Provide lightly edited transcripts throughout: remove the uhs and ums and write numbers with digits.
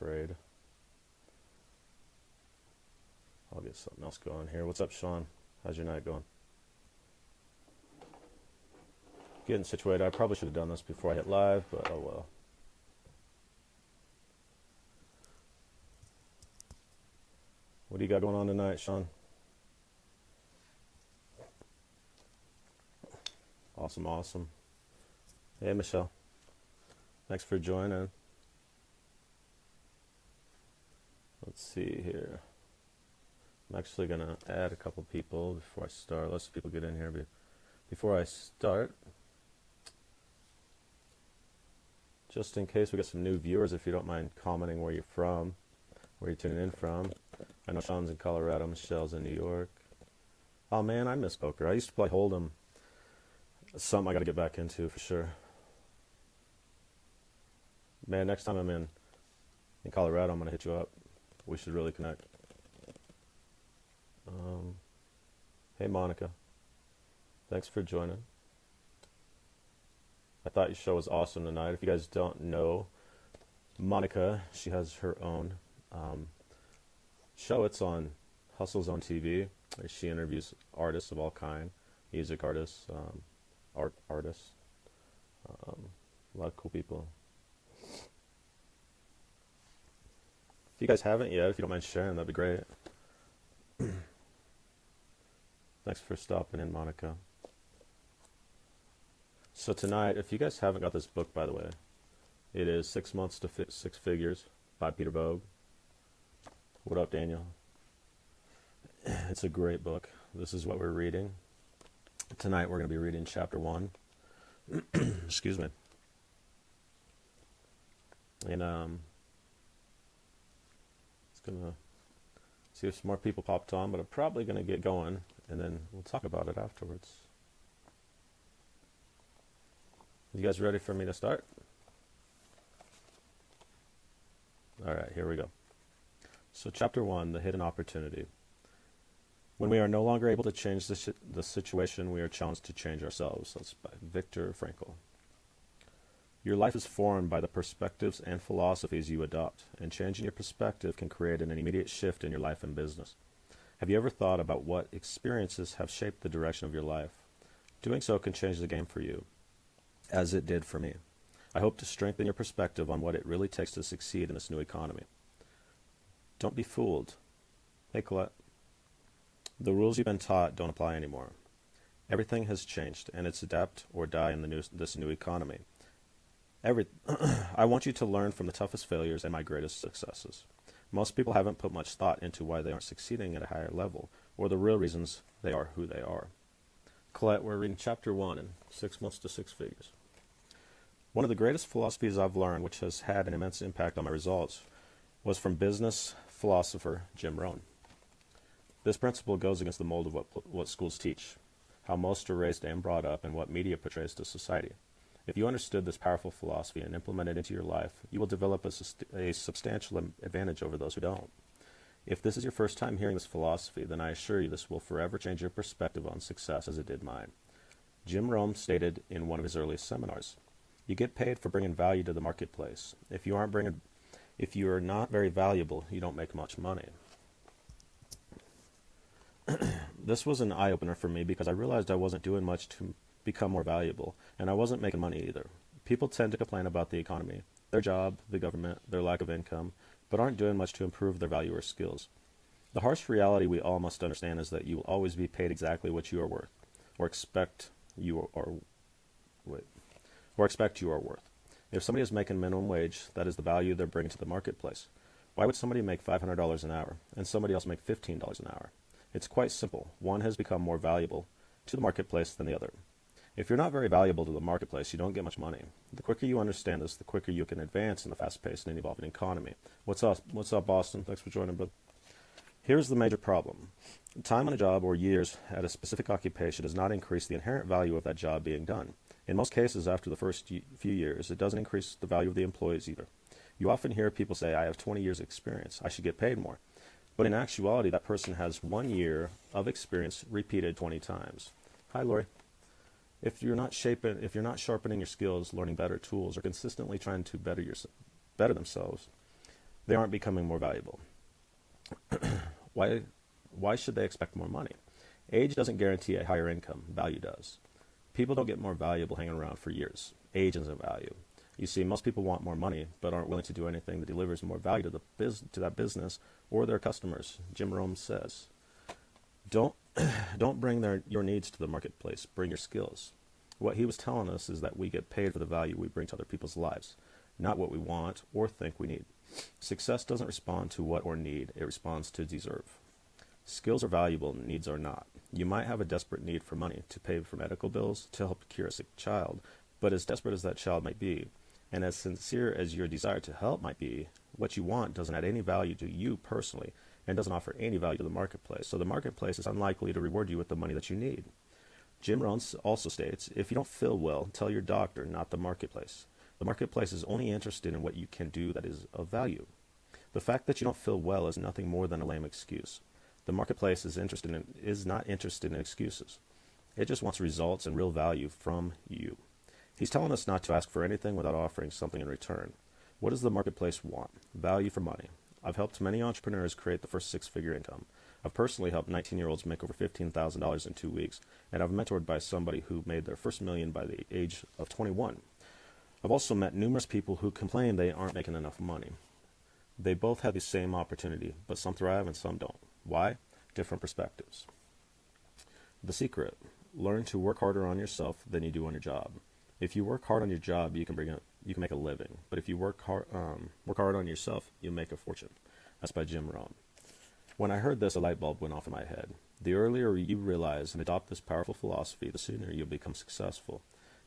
afraid. I'll get something else going here. What's up, Sean? How's your night going? Getting situated. I probably should have done this before I hit live, but oh well. What do you got going on tonight, Sean? Awesome, awesome. Hey, Michelle. Thanks for joining. Let's see here. I'm actually going to add a couple people before I start. Let's people get in here before I start. Just in case we get some new viewers, if you don't mind commenting where you're from, where you're tuning in from. I know Sean's in Colorado, Michelle's in New York. Oh man, I miss poker. I used to play Hold'em. Something I got to get back into for sure. Man, next time I'm in Colorado, I'm going to hit you up. We should really connect. Hey, Monica. Thanks for joining. I thought your show was awesome tonight. If you guys don't know Monica, she has her own show. It's on Hustle Zone TV. She interviews artists of all kind, music artists, art artists, a lot of cool people. If you guys haven't yet, if you don't mind sharing, that'd be great. Thanks for stopping in, Monica. So tonight, if you guys haven't got this book, by the way, it is 6 Months to Six Figures by Peter Voogd. What up, Daniel? It's a great book. This is what we're reading. Tonight we're going to be reading chapter 1. Excuse me. And it's going to see if some more people popped on, but I'm probably going to get going, and then we'll talk about it afterwards. You guys ready for me to start? All right, here we go. So chapter 1, the hidden opportunity. When we are no longer able to change the situation, we are challenged to change ourselves. That's by Viktor Frankl. Your life is formed by the perspectives and philosophies you adopt, and changing your perspective can create an immediate shift in your life and business. Have you ever thought about what experiences have shaped the direction of your life? Doing so can change the game for you, as it did for me. I hope to strengthen your perspective on what it really takes to succeed in this new economy. Don't be fooled. Hey, Colette. The rules you've been taught don't apply anymore. Everything has changed, and it's adapt or die in this new economy. I want you to learn from the toughest failures and my greatest successes. Most people haven't put much thought into why they aren't succeeding at a higher level, or the real reasons they are who they are. Colette, we're reading chapter 1 in 6 Months to Six Figures. One of the greatest philosophies I've learned, which has had an immense impact on my results, was from business philosopher Jim Rohn. This principle goes against the mold of what schools teach, how most are raised and brought up, and what media portrays to society. If you understood this powerful philosophy and implement it into your life, you will develop a substantial advantage over those who don't. If this is your first time hearing this philosophy, then I assure you this will forever change your perspective on success as it did mine. Jim Rohn stated in one of his earliest seminars, "You get paid for bringing value to the marketplace. If you are not very valuable, you don't make much money." This was an eye-opener for me because I realized I wasn't doing much to become more valuable, and I wasn't making money either. People tend to complain about the economy, their job, the government, their lack of income, but aren't doing much to improve their value or skills. The harsh reality we all must understand is that you will always be paid exactly what you are worth, or expect you are worth. If somebody is making minimum wage, that is the value they're bringing to the marketplace. Why would somebody make $500 an hour and somebody else make $15 an hour? It's quite simple. One has become more valuable to the marketplace than the other. If you're not very valuable to the marketplace, you don't get much money. The quicker you understand this, the quicker you can advance in the fast-paced and evolving economy. What's up, Boston? Thanks for joining, brother. Here's the major problem. Time on a job or years at a specific occupation does not increase the inherent value of that job being done. In most cases, after the first few years, it doesn't increase the value of the employees either. You often hear people say, "I have 20 years experience. I should get paid more." But in actuality, that person has 1 year of experience repeated 20 times. Hi, Lori. If you're not sharpening your skills, learning better tools, or consistently trying to better themselves, They aren't becoming more valuable. Why, why should they expect more money? Age doesn't guarantee a higher income. Value does. People don't get more valuable hanging around for years. Age isn't value. You see, most people want more money, but aren't willing to do anything that delivers more value to that business or their customers. Jim Rohn says, "Don't don't bring your needs to the marketplace. Bring your skills." What he was telling us is that we get paid for the value we bring to other people's lives, not what we want or think we need. Success doesn't respond to what or need; it responds to deserve. Skills are valuable, needs are not. You might have a desperate need for money to pay for medical bills, to help cure a sick child, but as desperate as that child might be, and as sincere as your desire to help might be, what you want doesn't add any value to you personally and doesn't offer any value to the marketplace. So the marketplace is unlikely to reward you with the money that you need. Jim Rohn also states, if you don't feel well, tell your doctor, not the marketplace. The marketplace is only interested in what you can do that is of value. The fact that you don't feel well is nothing more than a lame excuse. The marketplace is not interested in excuses. It just wants results and real value from you. He's telling us not to ask for anything without offering something in return. What does the marketplace want? Value for money. I've helped many entrepreneurs create the first six-figure income. I've personally helped 19-year-olds make over $15,000 in 2 weeks, and I've mentored by somebody who made their first million by the age of 21. I've also met numerous people who complain they aren't making enough money. They both have the same opportunity, but some thrive and some don't. Why? Different perspectives. The secret: learn to work harder on yourself than you do on your job. If you work hard on your job, you can make a living. But if you work hard on yourself, you'll make a fortune. That's by Jim Rohn. When I heard this, a light bulb went off in my head. The earlier you realize and adopt this powerful philosophy, the sooner you'll become successful.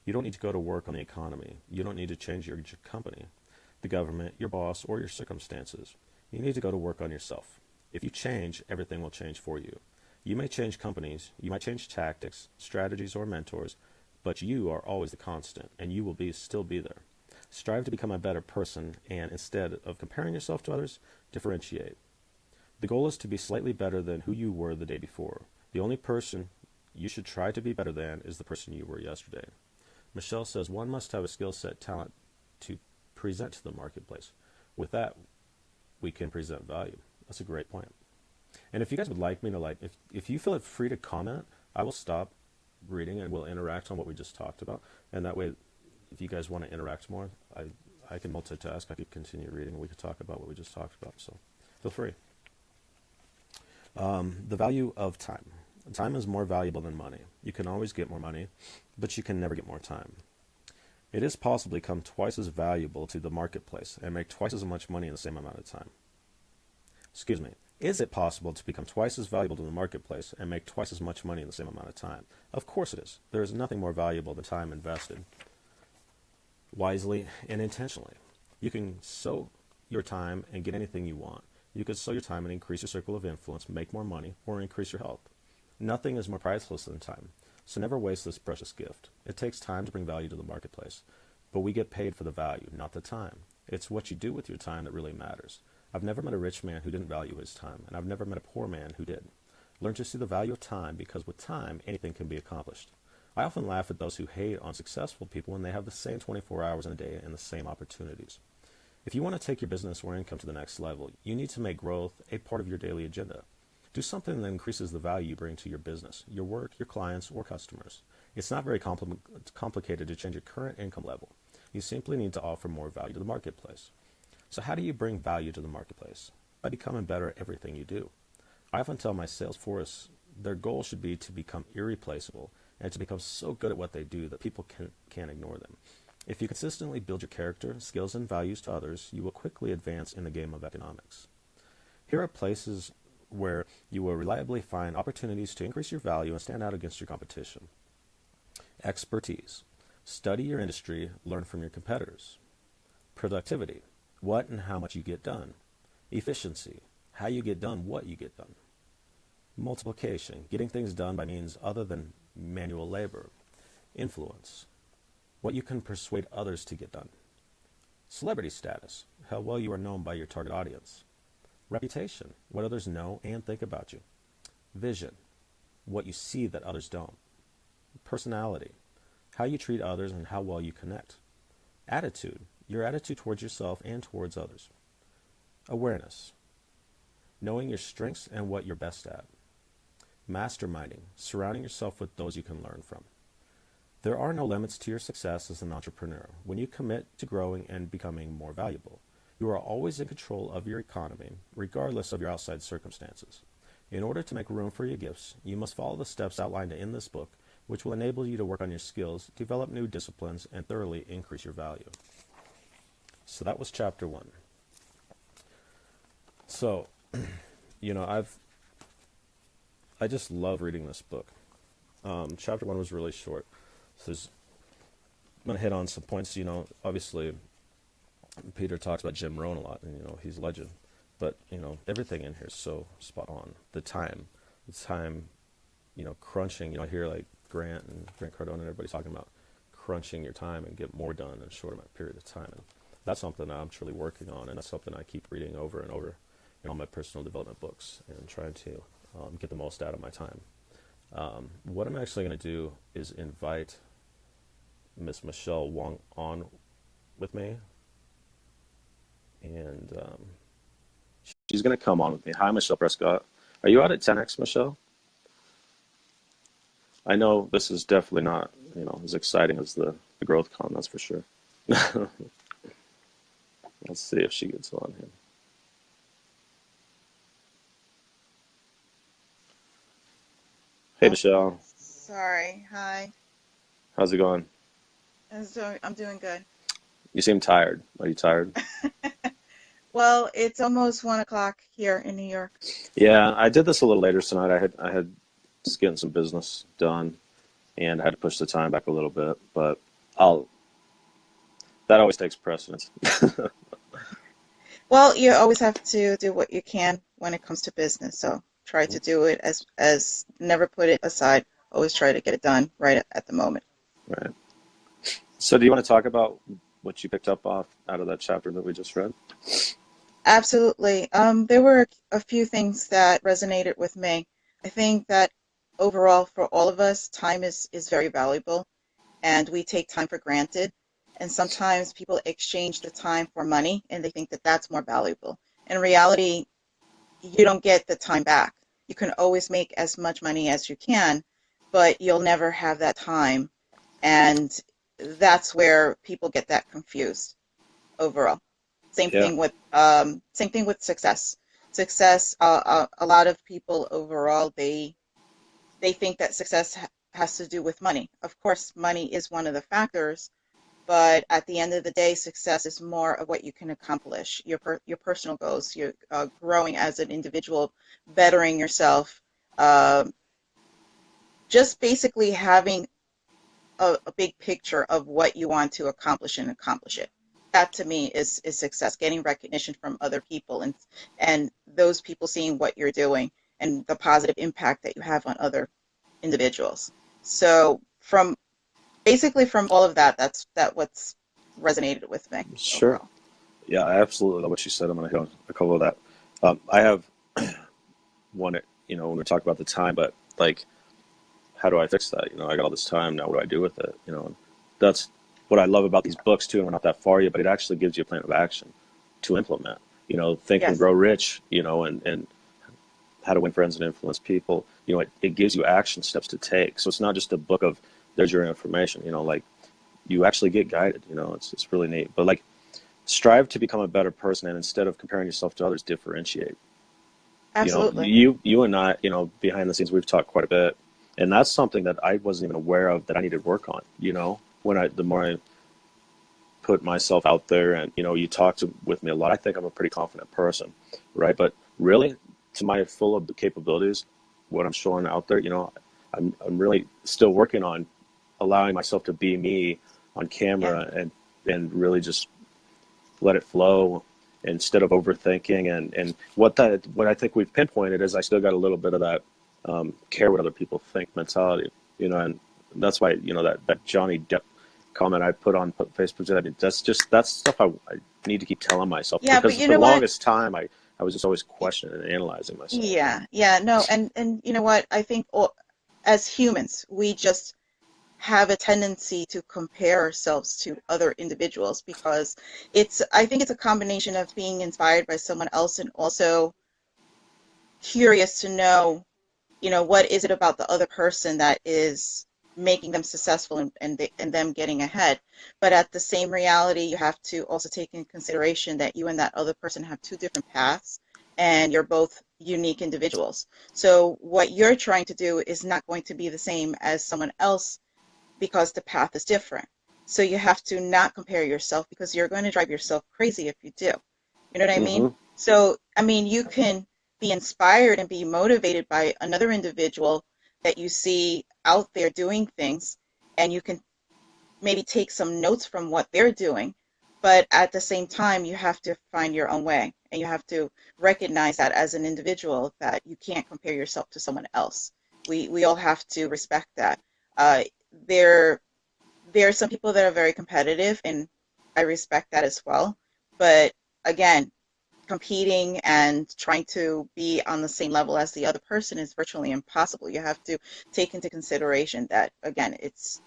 You don't need to go to work on the economy. You don't need to change your company, the government, your boss, or your circumstances. You need to go to work on yourself. If you change, everything will change for you. You may change companies, you might change tactics, strategies, or mentors, but you are always the constant, and you will still be there. Strive to become a better person, and instead of comparing yourself to others, differentiate. The goal is to be slightly better than who you were the day before. The only person you should try to be better than is the person you were yesterday. Michelle says one must have a skill set, talent to present to the marketplace. With that, we can present value. That's a great point. And if you guys would like me to if you feel free to comment, I will stop reading and we'll interact on what we just talked about. And that way, if you guys want to interact more, I can multitask. I could continue reading and we could talk about what we just talked about. So feel free. The value of time. Time is more valuable than money. You can always get more money, but you can never get more time. It is possible to become twice as valuable to the marketplace and make twice as much money in the same amount of time. Excuse me. Is it possible to become twice as valuable to the marketplace and make twice as much money in the same amount of time? Of course it is. There is nothing more valuable than time invested wisely and intentionally. You can sow your time and get anything you want. You could sow your time and increase your circle of influence, make more money, or increase your health. Nothing is more priceless than time, so never waste this precious gift. It takes time to bring value to the marketplace, but we get paid for the value, not the time. It's what you do with your time that really matters. I've never met a rich man who didn't value his time, and I've never met a poor man who did. Learn to see the value of time, because with time, anything can be accomplished. I often laugh at those who hate on successful people when they have the same 24 hours in a day and the same opportunities. If you want to take your business or income to the next level, you need to make growth a part of your daily agenda. Do something that increases the value you bring to your business, your work, your clients, or customers. It's not very complicated to change your current income level. You simply need to offer more value to the marketplace. So how do you bring value to the marketplace? By becoming better at everything you do. I often tell my sales force their goal should be to become irreplaceable and to become so good at what they do that people can't ignore them. If you consistently build your character, skills, and values to others, you will quickly advance in the game of economics. Here are places where you will reliably find opportunities to increase your value and stand out against your competition. Expertise. Study your industry, learn from your competitors. Productivity. What and how much you get done. Efficiency. How you get done what you get done. Multiplication. Getting things done by means other than manual labor. Influence. What you can persuade others to get done. Celebrity status. How well you are known by your target audience. Reputation. What others know and think about you. Vision. What you see that others don't. Personality. How you treat others and how well you connect. Attitude. Your attitude towards yourself and towards others. Awareness, knowing your strengths and what you're best at. Masterminding, surrounding yourself with those you can learn from. There are no limits to your success as an entrepreneur when you commit to growing and becoming more valuable. You are always in control of your economy, regardless of your outside circumstances. In order to make room for your gifts, you must follow the steps outlined in this book, which will enable you to work on your skills, develop new disciplines, and thoroughly increase your value. So that was chapter 1. So, I just love reading this book. Chapter 1 was really short. So I'm going to hit on some points. Obviously, Peter talks about Jim Rohn a lot, and, he's a legend. But, everything in here is so spot on. The time, crunching. I hear like Grant Cardone and everybody's talking about crunching your time and get more done in a short amount of period of time. And that's something I'm truly working on, and that's something I keep reading over and over in all my personal development books and trying to get the most out of my time. What I'm actually going to do is invite Miss Michelle Wong on with me, and she's going to come on with me. Hi, Michelle Prescott. Are you out at 10X, Michelle? I know this is definitely not, as exciting as the Growth Con, that's for sure. Let's see if she gets on here. Hey, Michelle. Sorry. Hi. How's it going? I'm doing good. You seem tired. Are you tired? Well, it's almost 1 o'clock here in New York. Yeah, I did this a little later tonight. I had just getting some business done, and I had to push the time back a little bit. But that always takes precedence. Well, you always have to do what you can when it comes to business. So try to do it as never put it aside. Always try to get it done right at the moment. Right. So do you want to talk about what you picked up out of that chapter that we just read? Absolutely. There were a few things that resonated with me. I think that overall for all of us, time is very valuable, and we take time for granted. And sometimes people exchange the time for money, and they think that that's more valuable. In reality, you don't get the time back. You can always make as much money as you can, but you'll never have that time. And that's where people get that confused overall. Same Yeah. thing with success. Success, a lot of people overall, they think that success has to do with money. Of course, money is one of the factors, but at the end of the day, success is more of what you can accomplish, your personal goals, your growing as an individual, bettering yourself, just basically having a big picture of what you want to accomplish and accomplish it. That to me is success, getting recognition from other people and those people seeing what you're doing and the positive impact that you have on other individuals. So from all of that, that's what's resonated with me. Sure. Overall. Yeah, I absolutely love what you said. I'm going to hit on a couple of that. I have one, when we talk about the time, but like, how do I fix that? I got all this time now. What do I do with it? And that's what I love about these books too. And we're not that far yet, but it actually gives you a plan of action to implement. Think and Yes. Grow Rich. And How to Win Friends and Influence People. It gives you action steps to take. So it's not just a book of there's your information. Like you actually get guided. It's really neat. But like, strive to become a better person, and instead of comparing yourself to others, differentiate. Absolutely. You and I, behind the scenes, we've talked quite a bit. And that's something that I wasn't even aware of that I needed work on, the more I put myself out there and, you talk with me a lot, I think I'm a pretty confident person, right? But really, to my full of the capabilities, what I'm showing out there, I'm really still working on allowing myself to be me on camera. Yeah. and really just let it flow instead of overthinking. And what I think we've pinpointed is I still got a little bit of that care what other people think mentality, and that's why, that Johnny Depp comment I put on Facebook, that's stuff I need to keep telling myself, Yeah, because but you for the know what? longest time I was just always questioning and analyzing myself. Yeah, no, and you know what? I think as humans, we just have a tendency to compare ourselves to other individuals because I think it's a combination of being inspired by someone else and also curious to know, what is it about the other person that is making them successful and them getting ahead. But at the same reality, you have to also take in consideration that you and that other person have two different paths and you're both unique individuals. So what you're trying to do is not going to be the same as someone else because the path is different. So you have to not compare yourself because you're going to drive yourself crazy if you do. You know what I mean? Mm-hmm. So, I mean, you can be inspired and be motivated by another individual that you see out there doing things, and you can maybe take some notes from what they're doing. But at the same time, you have to find your own way, and you have to recognize that as an individual that you can't compare yourself to someone else. We all have to respect that. Uh, there there are some people that are very competitive, and I respect that as well. But again, competing and trying to be on the same level as the other person is virtually impossible. You have to take into consideration that, again, it's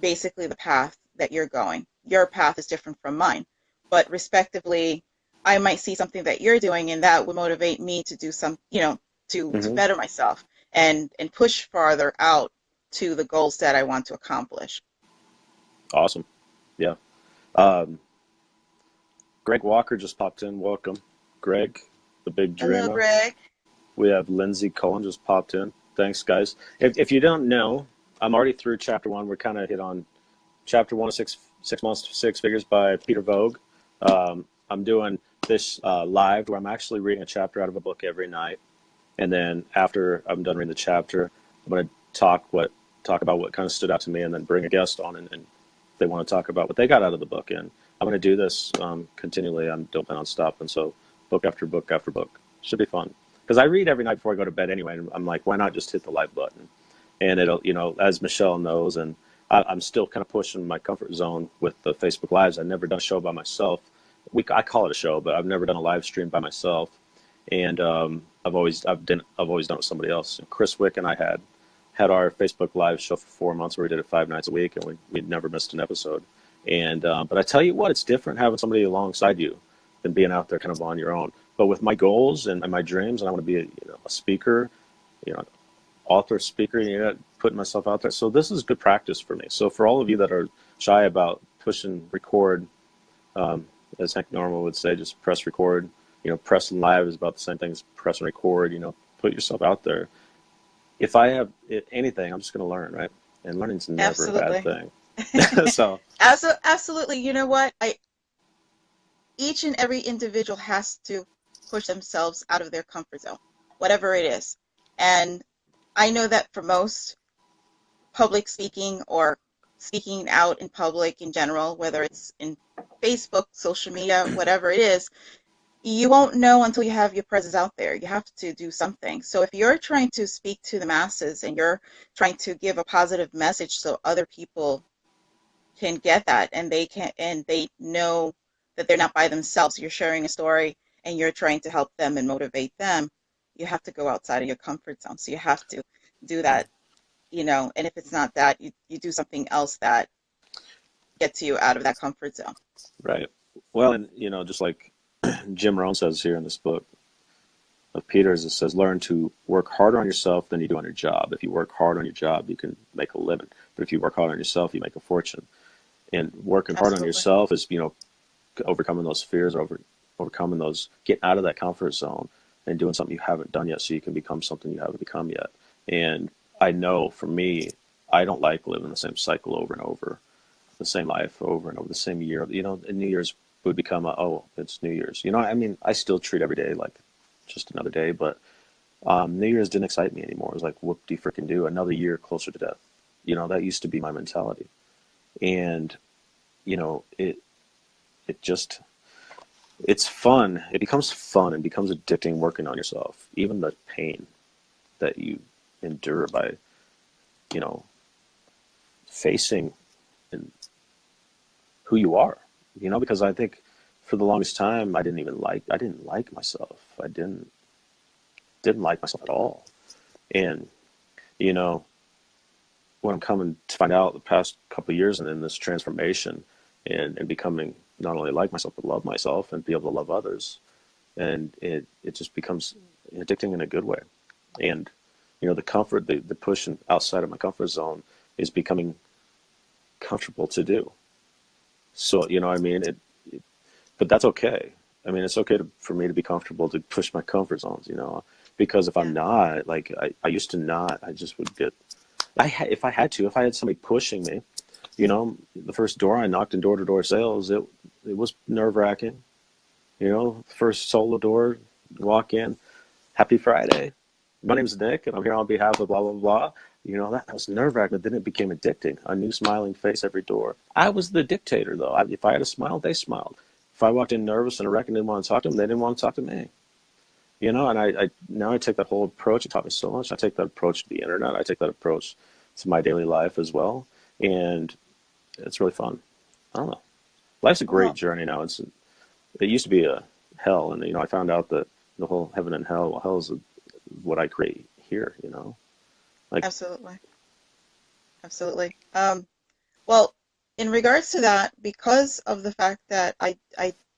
basically the path that you're going. Your path is different from mine, but respectively, I might see something that you're doing, and that would motivate me to do some, to Mm-hmm. better myself and push farther out to the goals that I want to accomplish. Awesome. Yeah. Um, Greg Walker just popped in. Welcome, Greg, the big Hello, dreamer. Greg. We have Lindsay Cohen just popped in. Thanks, guys. If you don't know, I'm already through chapter one. We're kind of hit on chapter one of six months to six figures by Peter Voogd. I'm doing this live where I'm actually reading a chapter out of a book every night, and then after I'm done reading the chapter, I'm going to talk about what kind of stood out to me, and then bring a guest on, and they want to talk about what they got out of the book. And I'm going to do this continually. I don't plan on stopping. So book after book after book should be fun because I read every night before I go to bed anyway. And I'm like, why not just hit the like button? And it'll, as Michelle knows, and I'm still kind of pushing my comfort zone with the Facebook Lives. I've never done a show by myself. I call it a show, but I've never done a live stream by myself. And I've always done it with somebody else. Chris Wick and I had our Facebook Live show for 4 months where we did it 5 nights a week, and we'd never missed an episode. And but I tell you what, it's different having somebody alongside you than being out there kind of on your own. But with my goals and my dreams, and I want to be a speaker, you know, author, speaker, putting myself out there. So this is good practice for me. So for all of you that are shy about pushing record, um, as Hank Norman would say, just press record. Pressing live is about the same thing as pressing record. Put yourself out there. If I have anything, I'm just going to learn, right? And learning's never a bad Absolutely. thing. So, Absolutely. You know what? Each and every individual has to push themselves out of their comfort zone, whatever it is. And I know that for most, public speaking or speaking out in public in general, whether it's in Facebook, social media, whatever it is, you won't know until you have your presence out there. You have to do something. So if you're trying to speak to the masses and you're trying to give a positive message so other people can get that and they know that they're not by themselves, you're sharing a story and you're trying to help them and motivate them, you have to go outside of your comfort zone. So you have to do that, and if it's not that, you do something else that gets you out of that comfort zone. right. Well, and, just like Jim Rohn says here in this book of Peter's, it says, learn to work harder on yourself than you do on your job. If you work hard on your job, you can make a living. But if you work hard on yourself, you make a fortune. And working hard on Absolutely. yourself is, overcoming those fears, overcoming those, getting out of that comfort zone and doing something you haven't done yet so you can become something you haven't become yet. And I know for me, I don't like living the same cycle over and over, the same life over and over, the same year. And New Year's would become it's New Year's. I mean, I still treat every day like just another day, but New Year's didn't excite me anymore. It was like, whoop de freaking do, another year closer to death. That used to be my mentality. And, it just, it's fun. It becomes fun and becomes addicting working on yourself. Even the pain that you endure by, you know, facing and who you are. Because I think for the longest time I didn't like myself. I didn't like myself at all. And, you know, what I'm coming to find out the past couple of years and in this transformation and becoming not only like myself but love myself and be able to love others, and it just becomes addicting in a good way. And the comfort, the pushing outside of my comfort zone is becoming comfortable to do. So I mean but that's okay. I mean, it's okay for me to be comfortable to push my comfort zones, because if I'm Yeah. not, like I used to not, I just would get, if I had somebody pushing me, the first door I knocked in door-to-door sales, it was nerve-wracking. First solo door, walk in, happy Friday. My name's Nick, and I'm here on behalf of blah, blah, blah. That was nerve-wracking, but then it became addicting. A new smiling face every door. I was the dictator, though. If I had a smile, they smiled. If I walked in nervous and a wreck and didn't want to talk to them, they didn't want to talk to me. And I now I take that whole approach. It taught me so much. I take that approach to the internet. I take that approach to my daily life as well, and it's really fun. I don't know. Life's a great Well, journey now. It used to be a hell, and I found out that the whole heaven and hell. Well, hell is what I create here. Like, absolutely. Absolutely. Well, in regards to that, because of the fact that I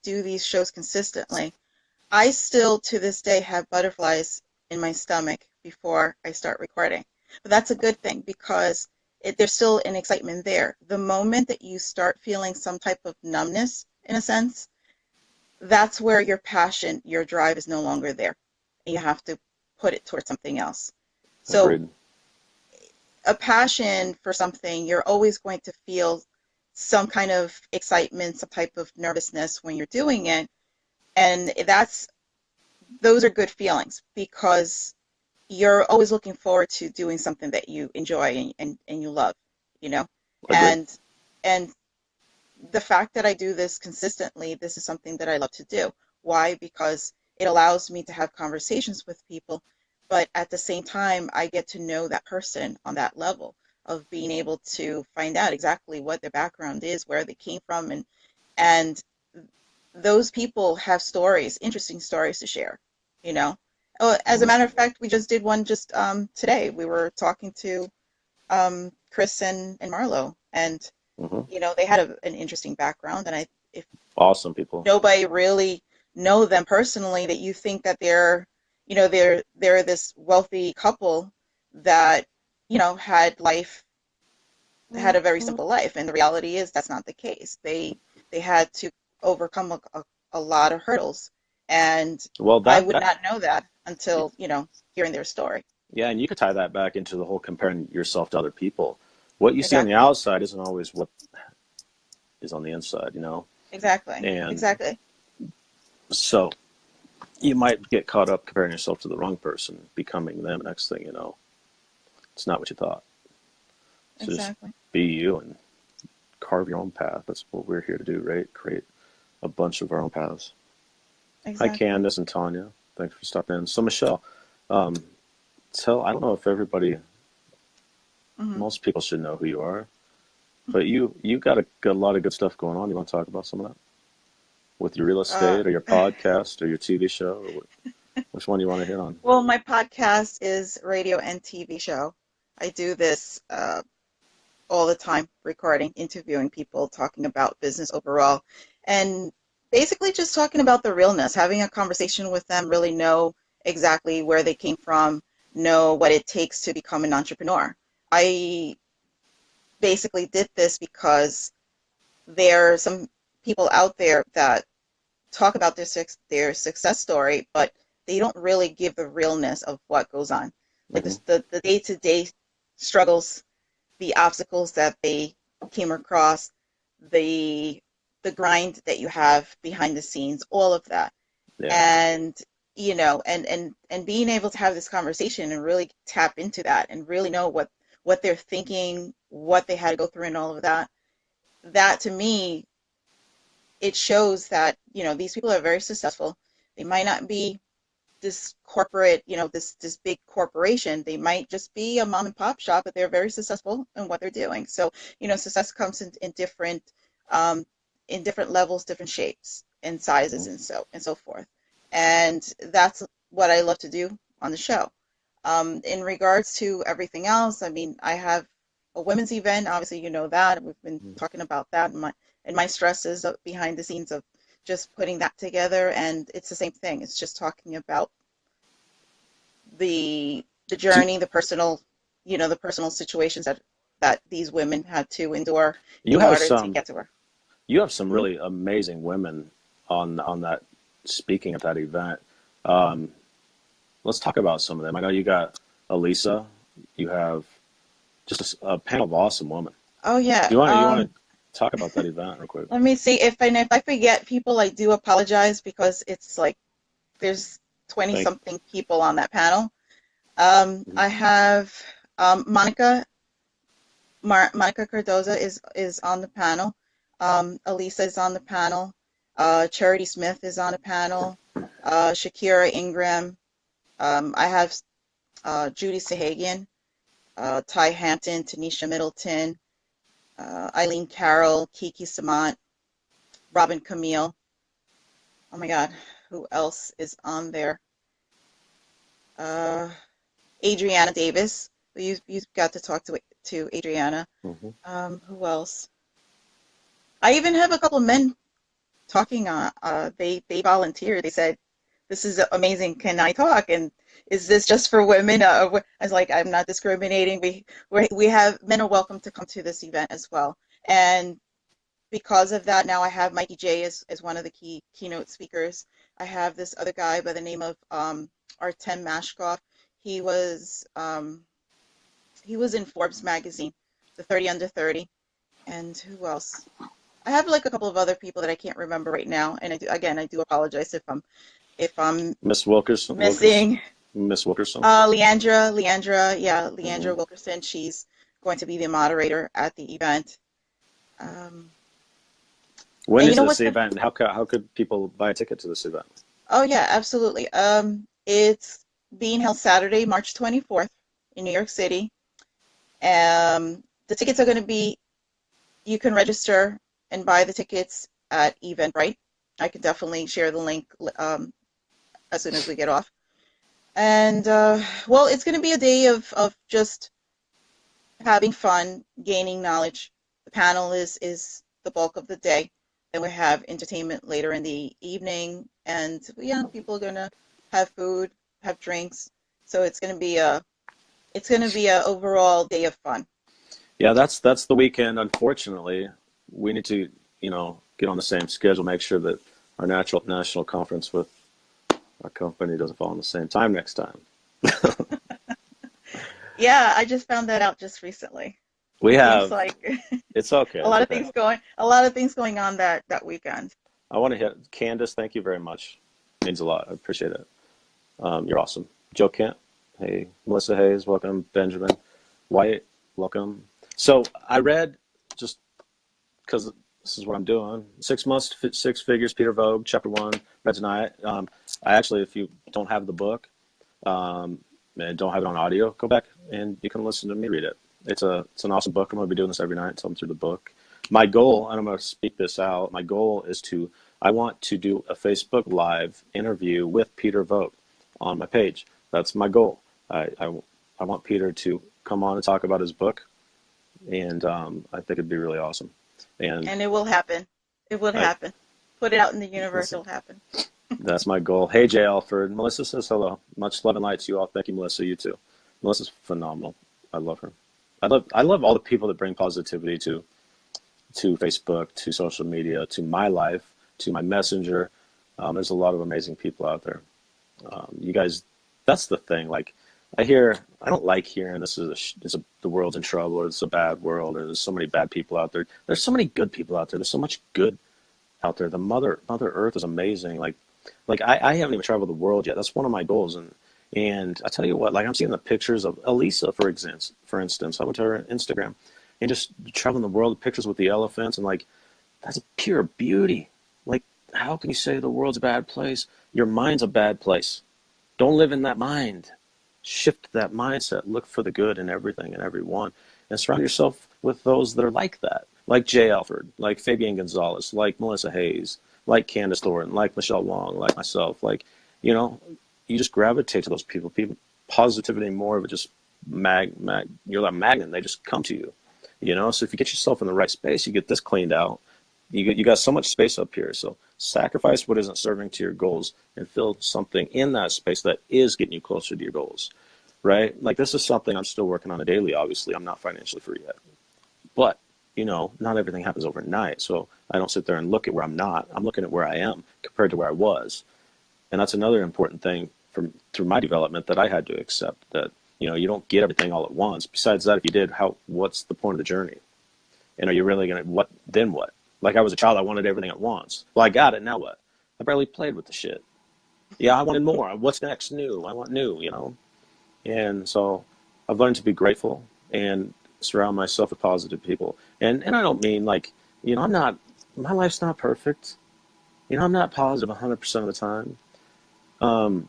do these shows consistently, I still to this day have butterflies in my stomach before I start recording. But that's a good thing because there's still an excitement there. The moment that you start feeling some type of numbness, in a sense, that's where your passion, your drive is no longer there. You have to put it towards something else. So agreed. a passion for something, you're always going to feel some kind of excitement, some type of nervousness when you're doing it. And those are good feelings because you're always looking forward to doing something that you enjoy and you love, you know? Agreed. And and the fact that I do this consistently, this is something that I love to do. Why? Because it allows me to have conversations with people, but at the same time, I get to know that person on that level of being able to find out exactly what their background is, where they came from, and those people have stories, interesting stories to share, you know. Oh, as a Mm-hmm. matter of fact, we just did one just today. We were talking to Chris and Marlo, and Mm-hmm. they had an interesting background, and if Awesome people. nobody really know them personally, that you think that they're this wealthy couple that had a very simple life, and the reality is that's not the case. They had to overcome a lot of hurdles, and Well, I that would that not know that until hearing their story. yeah, and you could tie that back into the whole comparing yourself to other people. What you see on the Exactly, outside isn't always what is on the inside. exactly, And exactly, so you might get caught up comparing yourself to the wrong person, becoming them. Next thing you know, it's not what you thought. So just exactly, be you and carve your own path. That's what we're here to do, right? Create a bunch of our own paths. Hi, exactly. Candace and Tanya. Thanks for stopping in. So, Michelle, um, I don't know if Hmm. most people should know who you are, but you got a lot of good stuff going on. You want to talk about some of that with your real Uh, estate or your podcast or your TV show, or which one you want to hit on? well, my podcast is radio and TV show. I do this all the time, recording, interviewing people, talking about business overall, and basically just talking about the realness, having a conversation with them, really know exactly where they came from, know what it takes to become an entrepreneur. I basically did this because there are some people out there that talk about their success story, but they don't really give the realness of what goes on, like Hmm. the day-to-day struggles, the obstacles that they came across, the the grind that you have behind the scenes, all of that. Yeah. And and being able to have this conversation and really tap into that and really know what they're thinking, what they had to go through and all of that. That to me, it shows that, these people are very successful. They might not be this corporate, this big corporation. They might just be a mom and pop shop, but they're very successful in what they're doing. So, success comes um, in different levels, different shapes and sizes, Hmm. and so forth. And that's what I love to do on the show. In regards to everything else, I mean, I have a women's event. Obviously, you know that. We've been talking about that and my stresses behind the scenes of just putting that together. And it's the same thing. It's just talking about the Do journey, the personal, the personal situations that these women had to endure you in have order to some get to where. you have some Mhm. really amazing women on that speaking at that event. Um, let's talk about some of them. I know you got Elisa. You have just a panel of awesome women. Oh yeah. Do you want to talk about that event real quick? Let me see if I forget people, I do apologize because it's like there's 20 Thank. something people on that panel. Mhm. I have Monica Cardoza is on the panel. Elisa is on the panel. Charity Smith is on the panel. Shakira Ingram. I have Judy Sahagian, Ty Hampton, Tanisha Middleton, Eileen Carroll, Kiki Samant, Robin Camille. Oh my God, who else is on there? Uh, Adriana Davis. You got to talk to Adriana. Mhm. Who else? I even have a couple of men talking on. They volunteered. They said, "This is amazing. Can I talk? And is this just for women?" I was like, "I'm not discriminating. We have men are welcome to come to this event as well." And because of that, now I have Mikey J as one of the keynote speakers. I have this other guy by the name of Artem Mashkov. He was um, he was in Forbes magazine, the 30 under 30. And who else? I have like a couple of other people that I can't remember right now. And I do apologize if I'm Miss Wilkerson, missing. Miss Wilkerson. Leandra Hmm. Wilkerson. She's going to be the moderator at the event. Um, When and you is know this what's going event, and how could people buy a ticket to this event? Oh yeah, absolutely. It's being held Saturday, March 24th in New York City. The tickets are going to be, you can register and buy the tickets at Eventbrite. I can definitely share the link as soon as we get off. And well, it's going to be a day of just having fun, gaining knowledge. The panel is the bulk of the day. Then we have entertainment later in the evening, and yeah, people are gonna have food, have drinks. So it's gonna be a overall day of fun. Yeah, that's the weekend. Unfortunately, we need to, get on the same schedule, make sure that our natural national conference with our company doesn't fall on the same time next time. Yeah, I just found that out just recently. We It seems have, like it's okay, it's okay. a lot of things going on that weekend. I want to hit Candace. Thank you very much. It means a lot. I appreciate it. You're awesome. Joe Kent. Hey, Melissa Hayes. Welcome. Benjamin White. Welcome. So I read, just because this is what I'm doing. 6 months, six figures. Peter Voogd, chapter one. Read tonight. I actually, if you don't have the book um, and don't have it on audio, go back and you can listen to me read it. It's an awesome book. I'm going to be doing this every night until I'm through the book. My goal, and I'm going to speak this out. My goal is I want to do a Facebook Live interview with Peter Vogt on my page. That's my goal. I want Peter to come on and talk about his book, and I think it'd be really awesome. And And it will happen. It will I, happen. Put it out in the universe, that's, it'll happen. that's my goal. Hey, Jay Alford. Melissa says hello. Much love and light to you all. Thank you, Melissa. You too. Melissa's phenomenal. I love her. I love all the people that bring positivity to Facebook, to social media, to my life, to my messenger. There's a lot of amazing people out there. You guys, that's the thing. Like, I don't like hearing the world's in trouble, or it's a bad world, or there's so many bad people out there. There's so many good people out there. There's so much good out there. The Mother Earth is amazing. Like I haven't even traveled the world yet. That's one of my goals. And I tell you what, like I'm seeing the pictures of Elisa, for instance. I went to her Instagram and just traveling the world, pictures with the elephants, and like that's pure beauty. Like, how can you say the world's a bad place? Your mind's a bad place. Don't live in that mind. Shift that mindset. Look for the good in everything and everyone. And surround yourself with those that are like that. Like Jay Alford, like Fabian Gonzalez, like Melissa Hayes, like Candace Thornton, like Michelle Wong, like myself. Like, you know, you just gravitate to those people. People, positivity more of it just you're like a magnet. They just come to you. You know, so if you get yourself in the right space, you get this cleaned out. You got so much space up here. So sacrifice what isn't serving to your goals and fill something in that space that is getting you closer to your goals, right? Like this is something I'm still working on a daily. Obviously, I'm not financially free yet, but you know, not everything happens overnight. So I don't sit there and look at where I'm not. I'm looking at where I am compared to where I was. And that's another important thing from through my development that I had to accept that, you know, you don't get everything all at once. Besides that, if you did, what's the point of the journey? And are you really going to, then what? Like I was a child, I wanted everything at once. Well, I got it. Now what? I barely played with the shit. Yeah, I wanted more. What's next? New. I want new, you know? And so I've learned to be grateful and surround myself with positive people. And I don't mean like, you know, my life's not perfect. You know, I'm not positive 100% of the time. Um,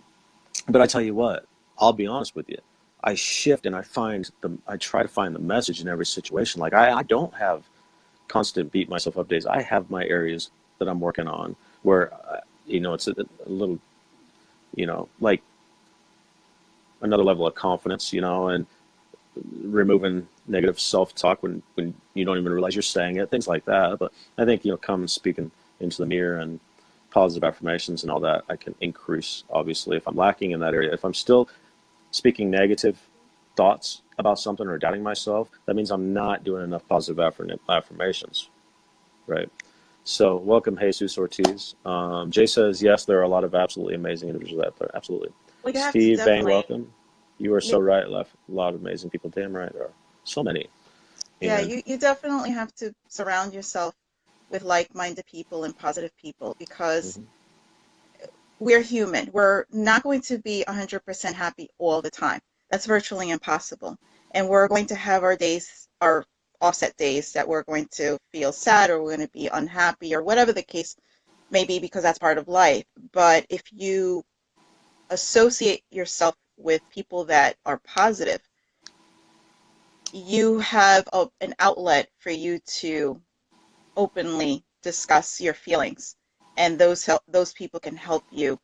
but I tell you what, I'll be honest with you. I shift and I try to find the message in every situation. Like I don't have constant beat myself up days. I have my areas that I'm working on where, you know, it's a little, you know, like another level of confidence, you know, and removing negative self-talk when you don't even realize you're saying it, things like that. But I think, you know, come speaking into the mirror and positive affirmations and all that, I can increase, obviously, if I'm lacking in that area. If I'm still speaking negative thoughts about something or doubting myself, that means I'm not doing enough positive affirmations, right? So welcome, Jesus Ortiz. Jay says, yes, there are a lot of absolutely amazing individuals out there. Absolutely. Well, you have to Steve Bang, definitely, welcome. You are you, so right, Left. A lot of amazing people. Damn right there are. So many. yeah, And you definitely have to surround yourself with like-minded people and positive people because mhm, we're human. We're not going to be 100% happy all the time. That's virtually impossible. And we're going to have our days, our offset days that we're going to feel sad or we're going to be unhappy or whatever the case may be because that's part of life. But if you associate yourself with people that are positive, you have an outlet for you to openly discuss your feelings, and those people can help you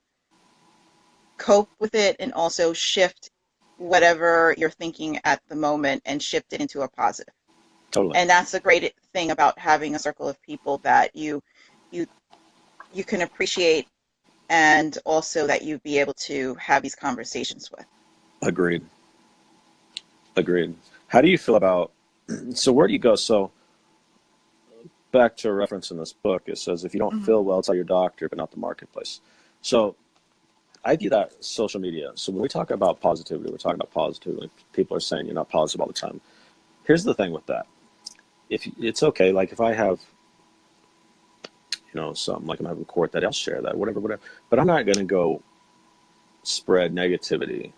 cope with it and also shift whatever you're thinking at the moment and shift it into a positive. totally. And that's the great thing about having a circle of people that you you can appreciate and also that you be able to have these conversations with. Agreed. Agreed. How do you feel about, so where do you go? So back to a reference in this book, it says, if you don't Hmm. feel well, tell your doctor, but not the marketplace. So I view that social media. So when we talk about positivity, we're talking about positivity. People are saying you're not positive all the time. Here's the thing with that. If it's okay, like if I have, you know, something like I'm having court that I'll share that, whatever, whatever. But I'm not going to go spread negativity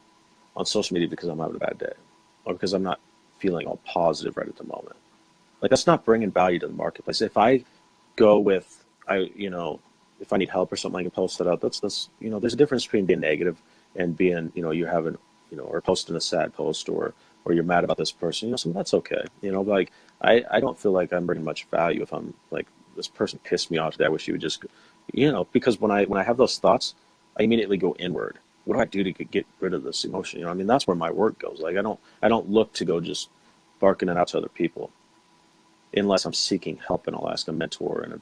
on social media because I'm having a bad day or because I'm not feeling all positive right at the moment. Like that's not bringing value to the marketplace. If I go with, you know, if I need help or something, I can post it out. That's, you know, there's a difference between being negative and being, you know, you haven't, you know, or posting a sad post or you're mad about this person, you know, so that's okay. You know, like I don't feel like I'm bringing much value if I'm like, this person pissed me off today. I wish you would just, you know, because when I have those thoughts, I immediately go inward. What do I do to get rid of this emotion? You know, I mean, that's where my work goes. Like I don't look to go just barking it out to other people unless I'm seeking help and I'll ask a mentor and